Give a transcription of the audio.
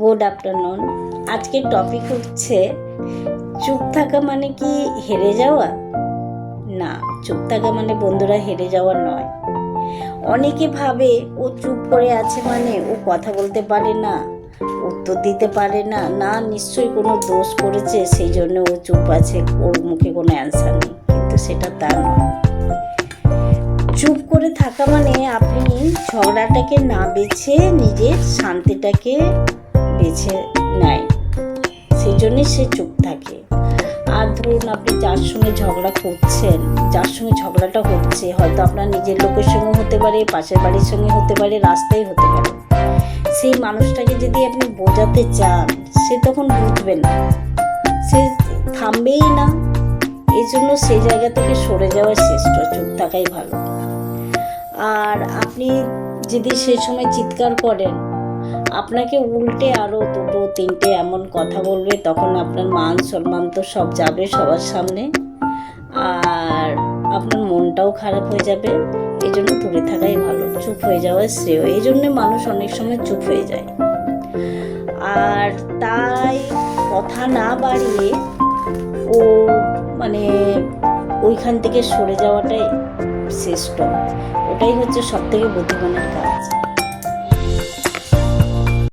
Good afternoon. আজকের topic হচ্ছে চুপ থাকা মানে কি হেরে যাওয়া? না, চুপ থাকা মানে বন্ধুরা হেরে যাওয়া নয়। অনেকে ভাবে ও চুপ করে আছে মানে ও কথা বলতে পারে না, উত্তর দিতে পারে না, না নিশ্চয়ই কোনো দোষ করেছে সেই জন্য ও চুপ আছে, ওর মুখে কোনো অ্যান্সার নেই। কিন্তু সেটা তা নয়। চুপ করে থাকা মানে আপনি ঝগড়াটাকে না বেছে নিজের শান্তিটাকে বেছে নেয়, সেই জন্যই সে চুপ থাকে। আর ধরুন আপনি যার সঙ্গে ঝগড়া করছেন, যার সঙ্গে ঝগড়াটা হচ্ছে, হয়তো আপনার নিজের লোকের সঙ্গে হতে পারে, পাশের বাড়ির সঙ্গে হতে পারে, রাস্তায় হতে পারে, সেই মানুষটাকে যদি আপনি বোঝাতে চান সে তখন বুঝবে না, সে থামবেই না। এই জন্য সেই জায়গা থেকে সরে যাওয়া শ্রেষ্ঠ, চুপ থাকাই ভালো। আর আপনি যদি সেই সময় চিৎকার করেন, আপনাকে উল্টে আরও দুটো তিনটে এমন কথা বলবে, তখন আপনার মান সম্মান তো সব যাবে সবার সামনে, আর আপনার মনটাও খারাপ হয়ে যাবে। এই জন্য দূরে থাকাই ভালো, চুপ হয়ে যাওয়া শ্রেয়। এই জন্যে মানুষ অনেক সময় চুপ হয়ে যায়। আর তাই কথা না বাড়িয়ে ও ওইখান থেকে সরে যাওয়াটাই শ্রেষ্ঠ। ওটাই হচ্ছে সব থেকে বুদ্ধিমানের কাজ।